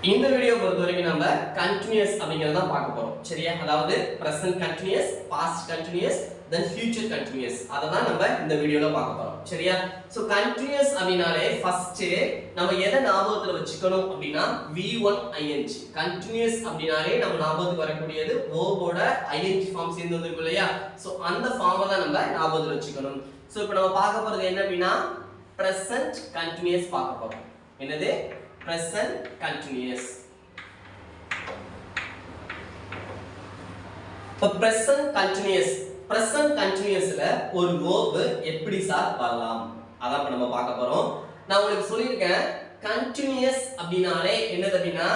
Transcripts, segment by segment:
இந்த வீடியோ பொறுத்த வரைக்கும் நம்ம கண்டினியூஸ் அப்படிங்கறத பார்க்க போறோம். சரியா? அதாவது present continuous, past continuous, then future continuous. அத தான் நம்ம இந்த வீடியோல பார்க்க போறோம். சரியா? சோ continuous அப்படினாலே ஃபர்ஸ்ட் நம்ம எதை ஞாபகத்துல வச்சுக்கணும் அப்படினா V1 ing. continuous அப்படினாலே நம்ம ஞாபகத்துக்கு வரக்கூடியது verb ஓட ing ஃபார்ம் சேர்ந்து வந்திருக்கு இல்லையா? சோ அந்த ஃபார்மை தான் நம்ம ஞாபகத்துல வச்சுக்கணும். சோ இப்போ நம்ம பார்க்க போறது என்ன அப்படினா present continuous பார்க்க போறோம். என்னது? present continuous. இப்ப present continuousல ஒரு verb எப்படி சார் வரலாம் அதான் இப்ப நம்ம பார்க்க போறோம். நான் உங்களுக்கு சொல்லிருக்கேன் continuous அப்படினாலே என்னது அப்படினா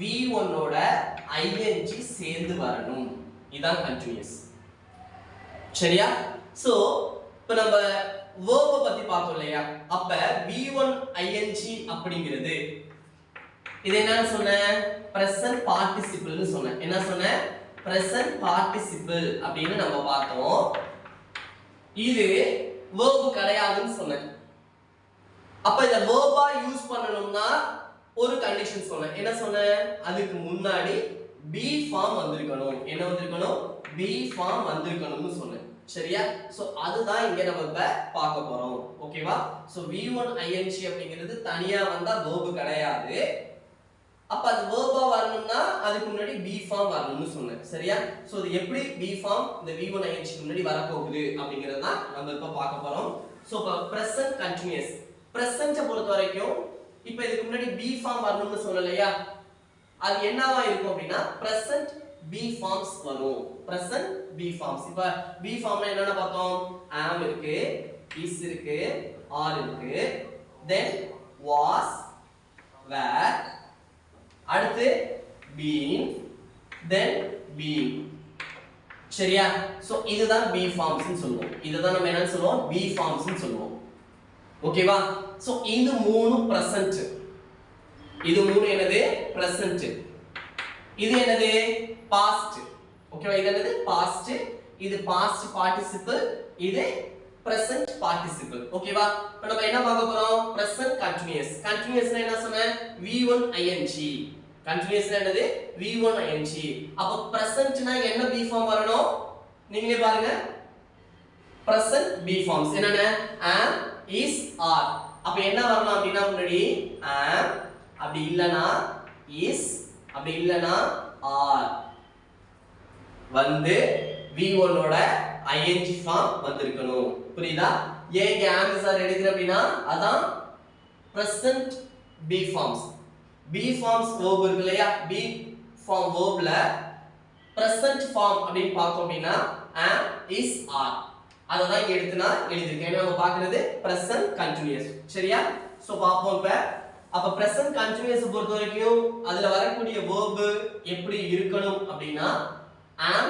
V1 ஓட ing சேர்ந்து வரணும். இதான் continuous. சரியா? சோ இப்ப நம்ம verb பத்தி பார்த்தோம் இல்லையா? அப்ப V1 ing அப்படிங்கிறது இது என்னன்னு சொன்னேன்? present participle னு சொன்னேன். என்ன சொன்னேன்? present participle அப்படினு நம்ம பார்த்தோம். இது verb கிடையாதுன்னு சொன்னேன். அப்ப இத verb-ஆ யூஸ் பண்ணனும்னா ஒரு கண்டிஷன் சொன்னேன். என்ன சொன்னேன்? அதுக்கு முன்னாடி be form வந்திருக்கணும். என்ன வந்திருக்கணும்? be form வந்திருக்கணும்னு சொன்னேன். சரியா? சோ அதுதான் இங்க நம்ம இப்ப பார்க்க போறோம். ஓகேவா? சோ V1 ing அப்படிங்கிறது தனியா வந்தா verb கிடையாது. அப்ப அது verb-ஆ வரணும்னா அதுக்கு முன்னாடி be form வரணும்னு சொன்னேன். சரியா? சோ இது எப்படி be form இந்த V1 ing க்கு முன்னாடி வர போகுது அப்படிங்கறத தான் நம்ம இப்ப பார்க்க போறோம். சோ இப்ப present continuous present-ஐ பொறுத்த வரைக்கும் இப்ப இதுக்கு முன்னாடி be form வரணும்னு சொன்னலையா? அது என்னவா இருக்கும் அப்படினா present be forms வரும். present be forms. இப்ப be formல என்னென்ன பார்த்தோம்? am இருக்கு, is இருக்கு, are இருக்கு, then was, were, அடுத்து been, then been. சரியா? சோ இதுதான் be forms னு சொல்லுவோம். இதுதான் நம்ம என்ன சொல்லுவோம்? be forms னு சொல்லுவோம். ஓகேவா? சோ இது மூணு present. இது மூணு என்னது? present. இது என்னது? past. ஓகேவா? இது என்னது? past. இது past participle, இது present participle. ஓகேவா? இப்போ நம்ம என்ன பார்க்க போறோம்? present continuous. continuousனா என்ன சொன்னேன்? V1 ing. continuousனா என்னது? V1 ing. அப்ப presentனா என்ன be form வரணும்? நீங்களே பாருங்க. present be forms என்னென்ன? am, is, are. அப்ப என்ன வரணும் அப்படினா முன்னாடி am, அப்படி இல்லனா is, அப்படி இல்லனா are வந்து V1 ஓட ing ஃபார்ம் வந்திருக்கணும். புரியுதா? ஏன் am is are எடுக்கிற அப்படினா அதான் present be forms. be forms verb இருக்கு இல்லையா? be form verbல present form அப்படினு பார்த்தோம் அப்படினா am, is, are அத தான் இங்க எடுத்துனா எழுதிருக்கேன். நம்ம பார்க்கிறது present continuous. சரியா? சோ பாப்போம் இப்ப. அப்ப present continuous பொறுத்த வரைக்கும் அதுல வரக்கூடிய verb எப்படி இருக்கணும் அப்படினா am,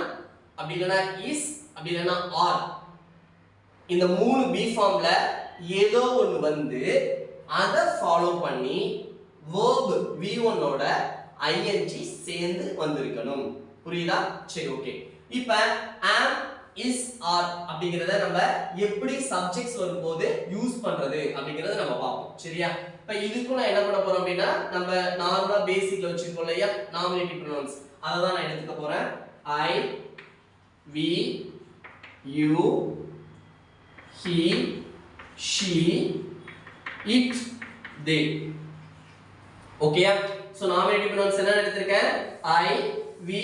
அப்படி இல்லனா is, அப்படி இல்லனா are. இந்த மூணு be formல ஏதோ ஒன்னு வந்து அத ஃபாலோ பண்ணி verb V1 ஓட ing சேர்ந்து வந்திருக்கணும். புரியுதா? சரி, ஓகே. இப்போ am, is, are அப்படிங்கறத நம்ம எப்படி சப்ஜெக்ட்ஸ் வரும்போது யூஸ் பண்றது அப்படிங்கறத நம்ம பாப்போம். சரியா? இப்போ இதுக்கு நான் என்ன பண்ண போறோம் அப்படினா நம்ம நார்மலா பேசிக்ல வச்சிருக்கோம் இல்லையா? நாமினேட்டிவ் ப்ரோனவுன்ஸ் அத தான் நான் எடுத்துக்க போறேன். I, we, you, he, she, it, they. ஓகேயா? சோ நாமினேட்டிவ் ப்ரோனவுன்ஸ் என்ன எடுத்துர்க்கேன்? I, we,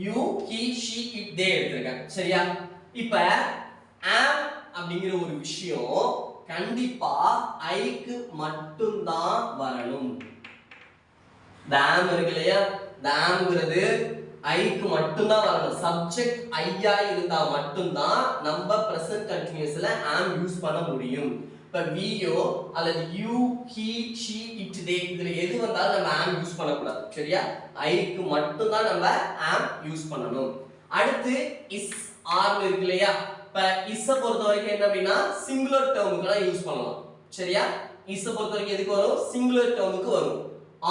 you, he, she, it, they எடுத்துர்க்கேன். சரியா? இப்போ am அப்படிங்கிற ஒரு விஷயம் கண்டிப்பா I க்கு மட்டும் தான் வரணும். am இருக்கு இல்லையா? amங்கிறது I க்கு மட்டும் தான் வரணும். சப்ஜெக்ட் I ஆ இருந்தா மட்டும் தான் நம்ம present continuousல am யூஸ் பண்ண முடியும். இப்ப we யோ அல்லது you, he, she, it, they இதுல எது வந்தாலும் நம்ம am யூஸ் பண்ண கூடாது. சரியா? I க்கு மட்டும் தான் நம்ம am யூஸ் பண்ணனும். அடுத்து is, are இருக்கு இல்லையா? இப்ப is பொறுத்த வரைக்கும் என்ன அப்படினா சிங்குலர் டேர்முக்கு தான் யூஸ் பண்ணலாம். சரியா? is பொறுத்த வரைக்கும் எதுக்கு வரும்? சிங்குலர் டேர்முக்கு வரும்.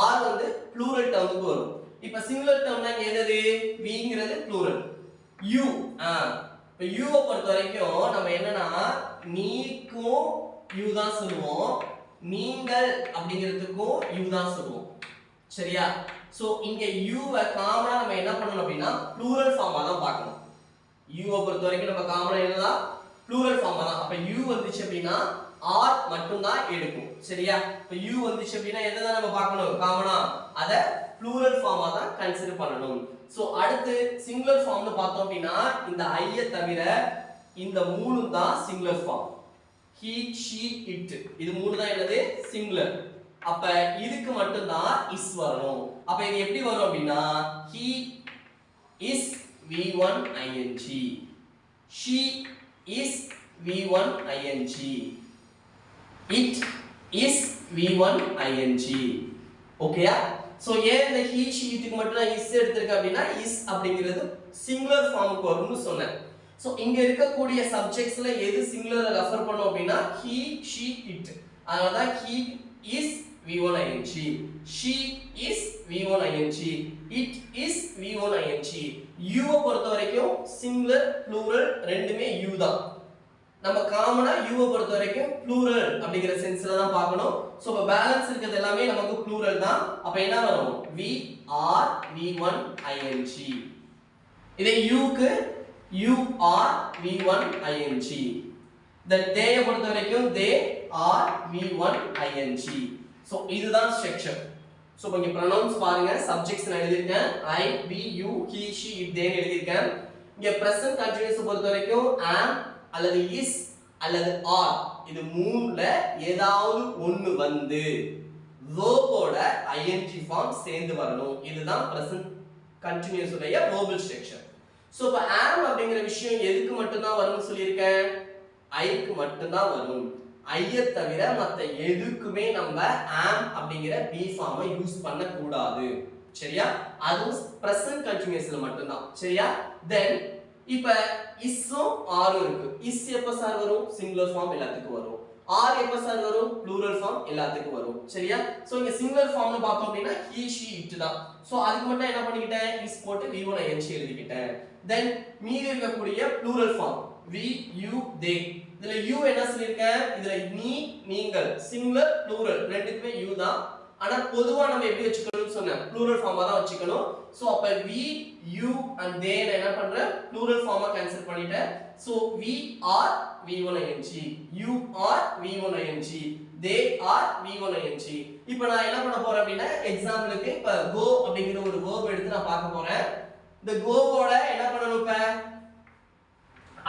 are வந்து ப்ளூரல் டேர்முக்கு வரும். இப்ப சிங்குலர் டேர்ம்னா எது? weங்கிறது ப்ளூரல். you இப்ப you பொறுத்த வரைக்கும் நம்ம என்னன்னா நீக்கும் you தான் சொல்லுவோம். நீங்கள் அப்படிங்கிறதுக்கும் you தான் சொல்லுவோம். சரியா? சோ இங்க u வை காமனா நம்ம என்ன பண்ணனும் அப்படினா ப்ளூரல் ஃபார்மா தான் பார்க்கணும். u வை பொறுத்த வரைக்கும் நம்ம காமனா என்னதா ப்ளூரல் ஃபார்மா தான். அப்ப u வந்துச்சு அப்படினா r மட்டும் தான் எடுக்கும். சரியா? இப்ப u வந்துச்சு அப்படினா எதை தான் நம்ம பார்க்கணும் காமனா அத ப்ளூரல் ஃபார்மா தான் கன்சிடர் பண்ணணும். சோ அடுத்து சிங்குலர் ஃபார்ம்னு பார்த்தோம் அப்படினா இந்த I தவிர இந்த மூணு தான் singular form. he she it இது மூணு தான் என்னது சிங்குலர். அப்ப இதுக்கு மட்டும் தான் is வரணும். அப்ப இது எப்படி வரும் அப்படினா he is v1 ing, she is v1 ing, it is v1 ing. ஓகேயா? சோ ஏன் இந்த he she இதுக்கு மட்டும் நான் is எடுத்துர்க்க அப்படினா is அப்படிங்கிறது சிங்குலர் ஃபார்முக்கு வரும்னு சொன்னேன். சோ இங்க இருக்கக்கூடிய சப்ஜெக்ட்ஸ்ல எது சிங்குலரை ரெஃபர் பண்ணும் அப்படினா he she it. அதனால தான் he is v1 ing, she is v1 ing, it is v1 ing. u வை பொறுத்த வரைக்கும் சிங்குலர் ப்ளூரல் ரெண்டுமே u தான். நம்ம காமனா u வை பொறுத்த வரைக்கும் ப்ளூரல் அப்படிங்கிற சென்ஸ்ல தான் பார்க்கணும். சோ இப்ப பேலன்ஸ் இருக்குது எல்லாமே நமக்கு ப்ளூரல் தான். அப்ப என்ன வரும் v are v1 ing. இதே u க்கு you are v1 ing. then they பொறுத்த வரைக்கும் they are v1 ing. So இதுதான் ஸ்ட்ரக்சர். சோ இங்க pronouns பாருங்க, subjects நான் எழுதிருக்கேன் I we you he she it they எழுதிருக்கேன். இங்க present continuous பொறுத்த வரைக்கும் am அல்லது is அல்லது are இது மூணுல ஏதாவது ஒன்னு வந்து verb ஓட ing form சேர்ந்து வரணும். இதுதான் present continuous உடைய verbal structure. சோ இப்ப am அப்படிங்கிற விஷயம் எதுக்கு மட்டும் தான் வரும்னு சொல்லியிருக்கேன் I க்கு மட்டும் தான் வரும். I தவிர மத்த எதுக்குமே நம்ம am அப்படிங்கிற be ஃபார்மை யூஸ் பண்ண கூடாது. சரியா? அது present continuousல மட்டும் தான். சரியா? then இப்ப isம் r இருக்கு. is எப்ப சார் வரும் சிங்குலர் ஃபார்ம் எல்லாத்துக்கும் வரும். r எப்ப சார் வரும் ப்ளூரல் ஃபார்ம் எல்லாத்துக்கும் வரும். சரியா? சோ இங்க சிங்குலர் ஃபார்ம்னு பார்த்தோம் அப்படினா he she it தான். சோ அதுக்கு மட்டும் என்ன பண்ணிக்கிட்டேன் is போட்டு v1 ing எழுதிக்கிட்டேன். then மீதி இருக்கக்கூடிய plural form we you they இதுல you என்ன சொல்லிருக்கேன் இதுல நீ நீங்கள் சிங்குலர் ப்ளூரல் ரெண்டுக்குமே you தான். ஆனா பொதுவா நம்ம எப்படி வச்சுக்கணும்னு சொன்னேன் ப்ளூரல் ஃபார்மா தான் வச்சுக்கணும். சோ அப்ப we you and they நான் என்ன பண்றேன் ப்ளூரல் ஃபார்மா கேன்சல் பண்ணிட்டேன். So we are v1 ing, you are v1 ing, they are v1 ing. இப்போ நான் என்ன பண்ண போறேன் அப்படினா எக்ஸாம்பிளுக்கு இப்ப go அப்படிங்கிற ஒரு verb எடுத்து நான் பார்க்க போறேன். இந்த go ஓட என்ன பண்ணனும் இப்ப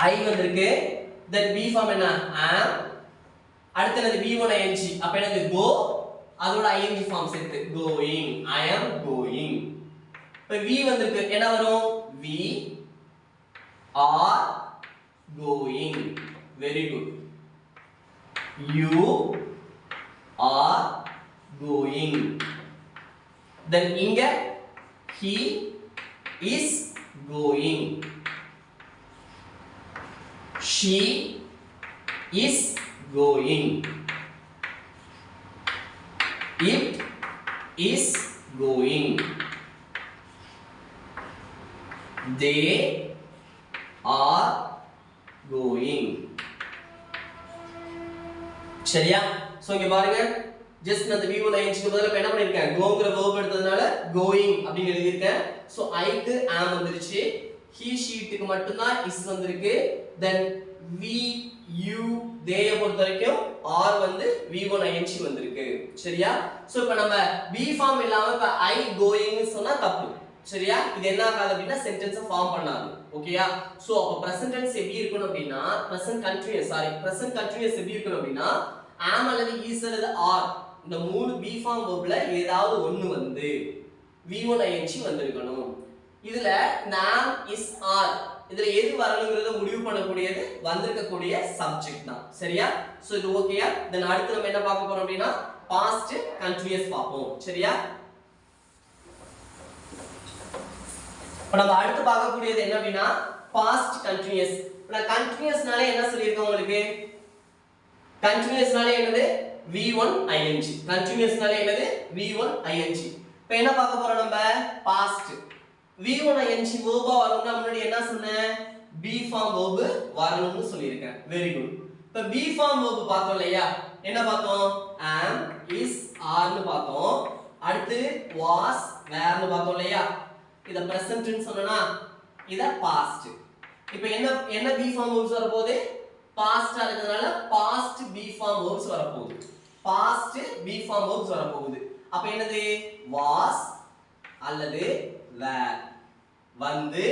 I வந்திருக்கு, then be ஃபார்ம் என்ன am, அடுத்து v1 ing. அப்ப என்னது go அதோட ing ஃபார்ம் சேர்த்து going, I am going. இப்ப v வந்திருக்கு என்ன வரும் we are going. very good. you are going. then இங்க he is going, she is going, it is going, they are going. சரியா? சோ இங்க பாருங்க just நான் v1 ing க்கு பதிலா என்ன பண்ணிருக்கேன் goங்கிற verb எடுத்ததனால going அப்படி எழுதி இருக்கேன். சோ I க்கு am வந்துருச்சு, he she க்கு மட்டும் தான் is வந்திருக்கு. then we you they பொறுத்த வரைக்கும் r வந்து v1 ing வந்திருக்கு. சரியா? சோ இப்போ நம்ம be ஃபார்ம் இல்லாம இப்ப I going னு சொன்னா தப்பு. சரியா? இது என்ன ஆகாது அப்படினா சென்டென்ஸை ஃபார்ம் பண்ணாது. ஓகேயா? சோ அப்ப present tense எப்படி இருக்கணும் அப்படினா present continuous எப்படி இருக்கணும் அப்படினா am அல்லது is அல்லது are இந்த மூணு be ஃபார்ம் வெர்ப்ல ஏதாவது ஒன்னு வந்து v1 ing வந்திருக்கணும். இதுல am is are இதுல எது வரணும்ங்கறத முடிவு பண்ணக்கூடியது வந்திருக்க கூடிய சப்ஜெக்ட் தான். சரியா? சோ இது ஓகேயா? தென் அடுத்து நம்ம என்ன பார்க்க போறோம் அப்படினா past continuous பாப்போம். சரியா? இப்ப நம்ம அடுத்து பார்க்க கூடியது என்ன அப்படினா past continuous. நான் continuousனாலே என்ன சொல்லிருக்கேன் உங்களுக்கு continuousனாலே என்னது v1 ing. continuousனாலே என்னது v1 ing. இப்போ என்ன பார்க்க போறோம் நம்ம past. v1 ing verb-ஆ வரணும்னா முன்னாடி என்ன சொன்னேன் be form verb வரணும்னு சொல்லியிருக்கேன். Very good. இப்போ be form verb பார்த்தோம் இல்லையா? என்ன பார்த்தோம் am is are னு பார்த்தோம். அடுத்து was were னு பார்த்தோம் இல்லையா இத present ன்னு சொன்னனா இத past இப்போ என்ன be form verbs வர போகுது past ஆ இருக்கிறதுனால past be form verbs வர போகுது past be form verbs வர போகுது அப்ப என்னது was அல்லது were வந்து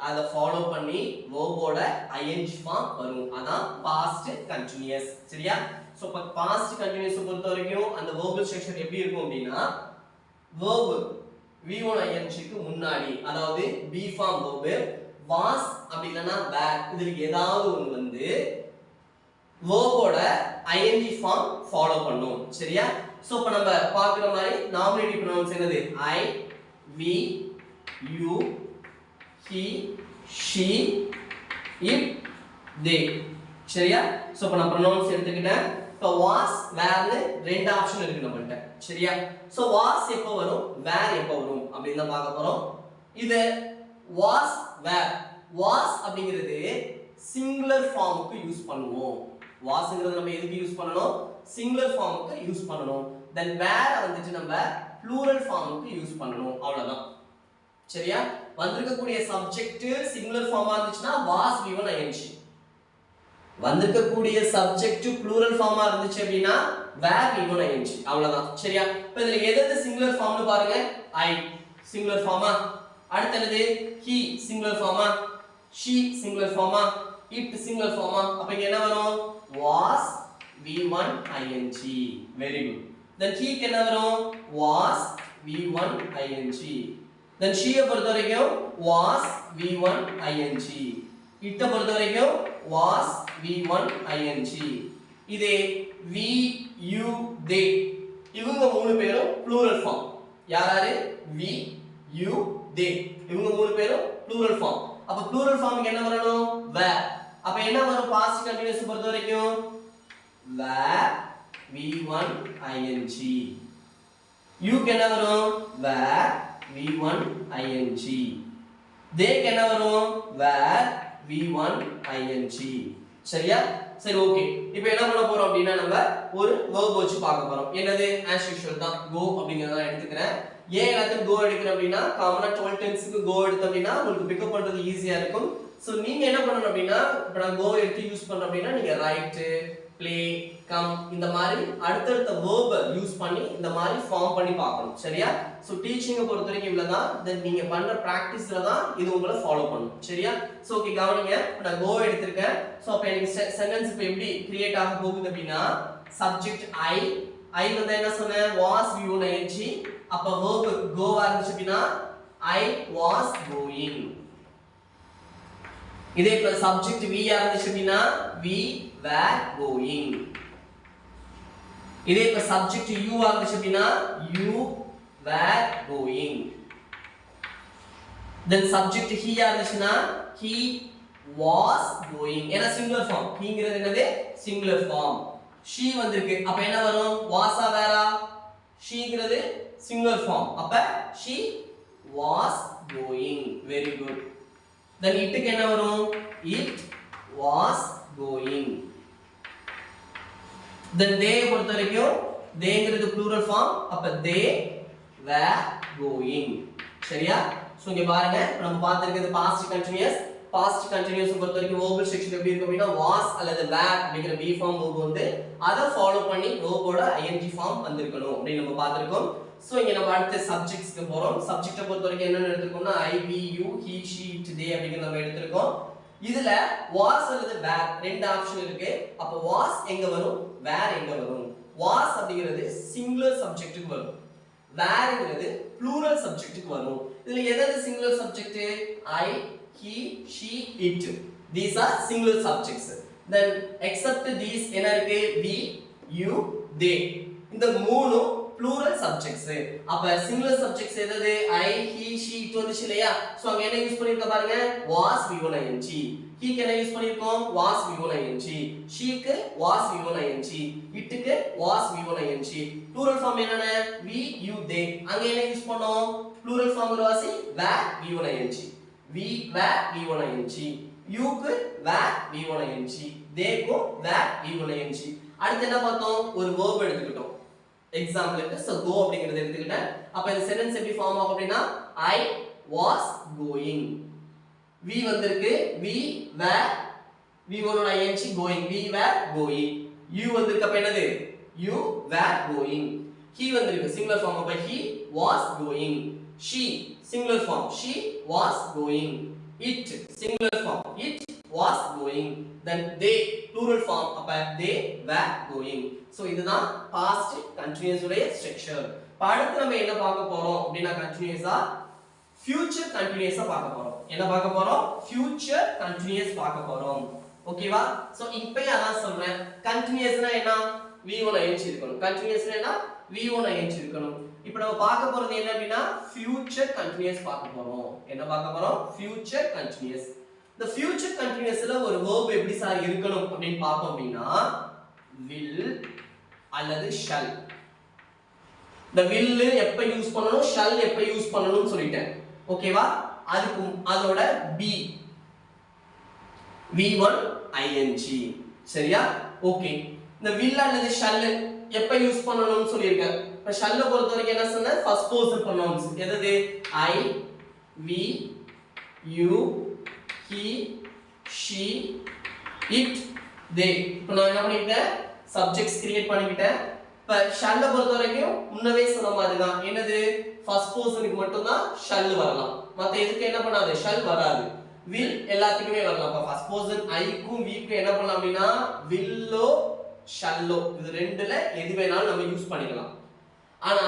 அத ஃபாலோ பண்ணி verb ஓட ing form வரும் அதான் past continuous சரியா சோ இப்ப past continuous பொறுத்த வரைக்கும் அந்த verbal structure எப்படி இருக்கும் அப்படினா verb v1 ing க்கு முன்னாடி அதாவது be form verb was அப்படி இல்லனா were இதுல ஏதாவது ஒன்னு வந்து verb ஓட ing form ஃபாலோ பண்ணும் சரியா சோ இப்ப நம்ம பார்க்குற மாதிரி nominative pronouns என்னது I we you he she it they சரியா சோ இப்ப நான் pronouns எடுத்துக்கிட்டேன் இப்ப was were னு ரெண்டு ஆப்ஷன் இருக்கு நம்மள்ட்ட சரியா சோ was எப்ப வரும் were எப்ப வரும் அப்படினு தான் பார்க்க போறோம் இது was were was அப்படிங்கிறது சிங்குலர் ஃபார்முக்கு யூஸ் பண்ணுவோம் wasங்கிறது நம்ம எதுக்கு யூஸ் பண்ணனும் சிங்குலர் ஃபார்முக்கு யூஸ் பண்ணனும் then were வந்துட்டு நம்ம ப்ளூரல் ஃபார்முக்கு யூஸ் பண்ணனும் அவ்வளவுதான் சரியா வந்திருக்கக்கூடிய சப்ஜெக்ட் சிங்குலர் ஃபார்மா இருந்துச்சுனா was v1 ing வந்திருக்கக்கூடிய சப்ஜெக்ட் ப்ளூரல் ஃபார்மா இருந்துச்சு அப்படினா were v1 ing அவ்வளவுதான் சரியா இப்போ இதுல எது சிங்குலர் ஃபார்ம்னு பாருங்க I சிங்குலர் ஃபார்மா அடுத்து என்னது he singular pharma she singular pharma it singular pharma அப்ப இங்க என்ன வரும் was v1 ing very good then he க்கு என்ன வரும் was v1 ing then she பொறுத்த வரைக்கும் was v1 ing it பொறுத்த வரைக்கும் was v1 ing இதே we you they இவங்க மூணு பேரும் plural form யாராரு we you they இவங்க மூணு பேரும் plural form அப்ப plural form க்கு என்ன வரணும் were அப்ப என்ன வரும் past continuous பொறுத்த வரைக்கும் were v1 ing you க்கு என்ன வரும் were v1 ing they க்கு என்ன வரும் were v1 ing சரியா சரி ஓகே இப்போ என்ன பண்ண போறோம் அப்படினா நம்ம ஒரு verb வச்சு பார்க்க போறோம் என்னது as usual தான் go அப்படிங்கறத நான் எடுத்துக்கிறேன் ஏன் எல்லாத்துக்கும் go எடுக்கிறேன் அப்படினா காமனா 12 டென்ஸ்க்கு go எடுத்தோம் அப்படினா உங்களுக்கு பிக் அப் பண்றது ஈஸியா இருக்கும் சோ நீங்க என்ன பண்ணணும் அப்படினா இப்போ நான் go எடுத்து யூஸ் பண்றோம் அப்படினா நீங்க write play come இந்த மாதிரி அடுத்தடுத்த verb யூஸ் பண்ணி இந்த மாதிரி ஃபார்ம் பண்ணி பார்க்கணும் சரியா சோ டீச்சிங் பொறுத்த வரைக்கும் இவ்வளவுதான் then நீங்க பண்ற பிராக்டீஸ்ல தான் இது உங்களை ஃபாலோ பண்ணும் சரியா சோ ஓகே கவனிங்க நான் go எடுத்துர்க்கேன் சோ அப்ப எனக்கு சென்டென்ஸ் இப்ப எப்படி கிரியேட் ஆக போகுது அப்படினா சப்ஜெக்ட் I வந்து என்ன சொன்னேன் was v1 ing அப்ப verb go ஆ இருந்துச்சு அப்படினா I was going இதே இப்ப சப்ஜெக்ட் we ஆ இருந்துச்சு அப்படினா we were going இதே இப்ப சப்ஜெக்ட் you ஆ இருந்துச்சு அப்படினா you were going then subject he ஆ இருந்துச்சுனா he was going ஏனா சிங்குலர் ஃபார்ம் heங்கிறது என்னது சிங்குலர் ஃபார்ம் she வந்திருக்கு அப்ப என்ன வரும் was ஆ were ஆ sheங்கிறது சிங்குலர் ஃபார்ம் அப்ப she was going very good then it க்கு என்ன வரும் it was going then they பொறுத்த வரைக்கும் theyங்கிறது plural form அப்ப they were going சரியா சோ இங்க பாருங்க நம்ம பார்த்திருக்கிறது past continuous பொறுத்த வரைக்கும் verbal structure எப்படி இருக்கும் அப்படினா was அல்லது were அப்படிங்கிற be form verb வந்து அத ஃபாலோ பண்ணி verb ஓட ing form வந்திருக்கணும் அப்படி நம்ம பார்த்திருக்கோம் சோ இங்க நம்ம அடுத்த சப்ஜெக்ட்ஸ்க்கு போறோம் சப்ஜெக்ட்ட பொறுத்த வரைக்கும் என்னன்னு எடுத்துக்கோம்னா I we you he she it they அப்படிங்கற நம்ம எடுத்துறோம் இதுல was அல்லது were ரெண்டு ஆப்ஷன் இருக்கு அப்ப was எங்க வரும் were எங்க வரும் was அப்படிங்கிறது சிங்குலர் சப்ஜெக்ட்டுக்கு வரும் வேர்ங்கிறது ப்ளூரல் சப்ஜெக்ட்டுக்கு வரும் இதுல எது singular subject I he she it these are singular subjects then except these என்ன இருக்கு we you they இந்த மூணு plural subjects அப்ப singular subjects எது I he she it வந்துச்சு இல்லையா சோ அங்க என்ன யூஸ் பண்ணிருக்க பாருங்க was v1 ing he க்கு என்ன யூஸ் பண்ணிருக்கோம் was v1 ing she க்கு was v1 ing it க்கு was v1 ing plural form என்னன்னா we you they அங்க என்ன யூஸ் பண்ணோம் plural form வாசி were v1 ing we were v1 ing you க்கு were v1 ing they க்கு were v1 ing அடுத்து என்ன பார்த்தோம் ஒரு verb எடுத்துக்கிட்டோம் எக்ஸாம்பிளுக்கு சோ go அப்படிங்கறது எடுத்துக்கிட்டேன். அப்ப இந்த சென்டென்ஸ் எப்படி ஃபார்ம் ஆகும் அப்படினா I was going. we வந்திருக்கு we were we1 ஓட ing going we were going. you வந்திருக்கு அப்ப என்னது you were going. he வந்திருக்கு singular form அப்ப he was going. she singular form she was going. it singular form it was going. then they plural form அப்ப they were going. so இதுதான் past continuous உடைய structure. அடுத்து நம்ம என்ன பார்க்க போறோம் அப்படினா continuous-ஆ future continuous-ஆ பார்க்க போறோம். என்ன பார்க்க போறோம் future continuous பார்க்க போறோம். ஓகேவா சோ இப்போ அதான் சொல்றேன் continuous-னா என்ன v1 ing இருக்கணும். continuous-னா என்ன v1 ing இருக்கணும். இப்போ நம்ம பார்க்க போறது என்ன அப்படினா future continuous பார்க்க போறோம். என்ன பார்க்க போறோம் future continuous. the future continuous-ல ஒரு verb எப்படி சார் இருக்கணும் அப்படினு பார்த்தோம் அப்படினா will அல்லது shall. the will எப்ப யூஸ் பண்ணனும் shall எப்ப யூஸ் பண்ணனும்னு சொல்லிட்டேன். ஓகேவா அதுக்கு அதோட be v1 ing சரியா ஓகே. இந்த will அல்லது shall எப்ப யூஸ் பண்ணனும்னு சொல்லிருக்கேன். இப்ப shall பொறுத்தவரைக்கும் என்ன சொன்னேன் first person pronouns எது I we you he she it they. இப்போ நான் என்ன பண்ணிட்டேன் subjects கிரியேட் பண்ணிட்டேன். இப்ப shall பொறுத்தவரைக்கும் முன்னவே சொன்ன மாதிரி தான் என்னது first personக்கு மட்டும் தான் shall வரலாம். மத்த எதுக்கு என்ன பண்ணாது shall வராது. will எல்லாத்துக்குமே வரலாம். அப்ப first person I க்கும் we க்கும் என்ன பண்ணலாம் அப்படினா will-ஓ shall-ஓ இது ரெண்டுல எது வேணாலும் நம்ம யூஸ் பண்ணிக்கலாம். ஆனா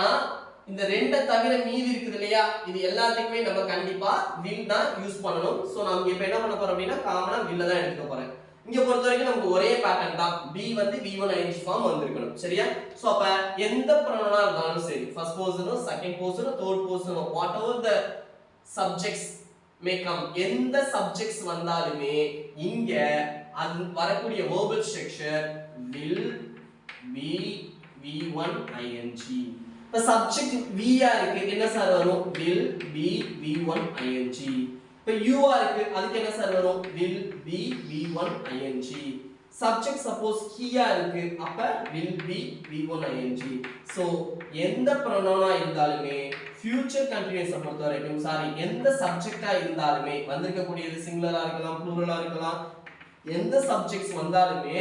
இந்த ரெண்டை தவிர மீதி இருக்குது இல்லையா இது எல்லாத்துக்குமே நம்ம கண்டிப்பா will தான் யூஸ் பண்ணனும். சோ நம்ம இப்போ என்ன பண்ண போறோம் அப்படினா காமனா will தான் எடுக்க போறேன். இங்க பொறுத்தவரைக்கும் நமக்கு ஒரே பேட்டர்ன் தான் b வந்து v1 ing ஃபார்ம் வந்திருக்கணும் சரியா. சோ அப்ப எந்த pronoun-ஆ இருந்தாலும் சரி first person second person third person whatever the subjects may come எந்த subjects வந்தாலுமே இங்க அது வரக்கூடிய verbal structure will be v1 ing. இப்ப subject v ஆ இருக்கு என்ன சார் வரும் will be v1 ing. இப்ப u ஆ இருக்கு அதுக்கு என்ன சார் வரும் will be v1 ing. subject suppose he ஆ இருக்கு அப்ப will be v1 ing. so எந்த pronoun-ஆ இருந்தாலுமே future continuous பொறுத்தவரைக்கும் சாரி எந்த சப்ஜெக்ட்டா இருந்தாலுமே வந்திருக்க கூடியது சிங்குலரா இருக்கலாம் ப்ளூரலா இருக்கலாம் எந்த சப்ஜெக்ட்ஸ் வந்தாலுமே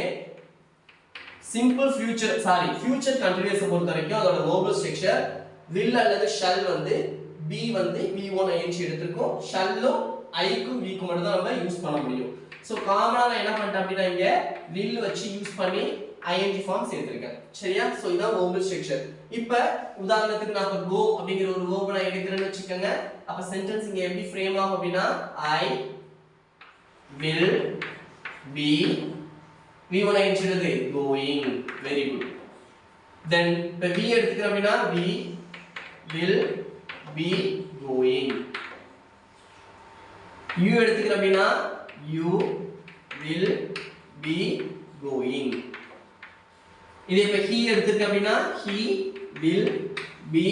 simple future sorry future continuous பொறுத்தவரைக்கும் அதோட verbal structure will அல்லது shall வந்து b வந்து v1 ing எடுத்துக்கும் shall-ம் I க்கும் v க்கும் மட்டும் தான் நம்ம யூஸ் பண்ண முடியும். சோ காமனா நான் என்ன பண்ணிட்டேன் அப்படினா இங்க will வச்சு யூஸ் பண்ணி ing ஃபார்ம் சேர்த்திருக்கேன் சரியா. சோ இதான் verbal structure. இப்போ உதாரணத்துக்கு நான் இப்ப go அப்படிங்கற ஒரு verb நான் எடுக்கிறேன்னு வெச்சுக்கங்க. அப்ப சென்டென்ஸ் இங்க எப்படி ஃப்ரேம் ஆகும் அப்படினா I will be v1 ing எடுத்து going very good. then இப்ப v எடுத்துக்கிறோம் அப்படினா we will be going. you எடுத்துக்கிறோம் அப்படினா you will be going. இதே இப்ப he எடுத்துக்கிறோம் அப்படினா he will be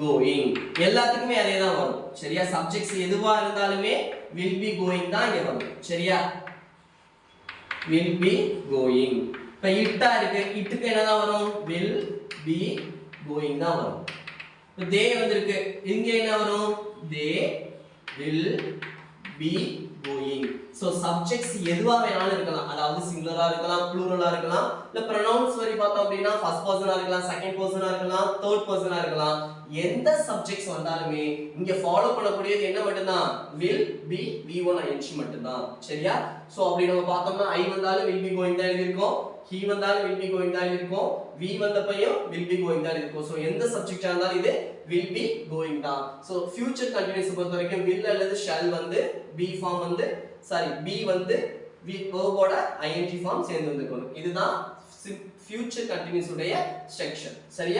going. எல்லாத்துக்குமே அதே தான் வரும் சரியா. சப்ஜெக்ட்ஸ் எதுவா இருந்தாலுமே will be going தான் இங்க வரும் சரியா. will be going. இப்ப இட்டா இருக்கு இட்டுக்கு என்னதான் வரும் will be going தான் வரும். இப்ப they வந்திருக்கு இங்க என்ன வரும் they will be going. so subjects எதுவா வேணாலும் இருக்கலாம் அதாவது சிங்குலரா இருக்கலாம் ப்ளூரலா இருக்கலாம் இல்ல pronouns வரி பார்த்தோம் அப்படினா first person-ஆ இருக்கலாம் second person-ஆ இருக்கலாம் third person-ஆ இருக்கலாம் எந்த subjects வந்தாலுமே இங்க ஃபாலோ பண்ணக்கூடியது என்ன மட்டும்தான் will be v1 ing மட்டும்தான் சரியா. சோ அப்படி நம்ம பார்த்தோம்னா I வந்தாலும் will be going தான் எழுதிருக்கோம் he வந்தாலும் will be going தான் எழுதிருக்கோம் v வந்தப்பையும் will be going தான் எழுதிருக்கோம். சோ எந்த சப்ஜெக்ட்டா இருந்தாலும் இது will be going தான். சோ future continuous பொறுத்தவரைக்கும் will அல்லது shall வந்து b ஃபார்ம் வந்து சாரி b வந்து verb-ஓட ing ஃபார்ம் சேர்ந்து வந்துக்கணும். இதுதான் future continuous உடைய ஸ்ட்ரக்சர் சரியா.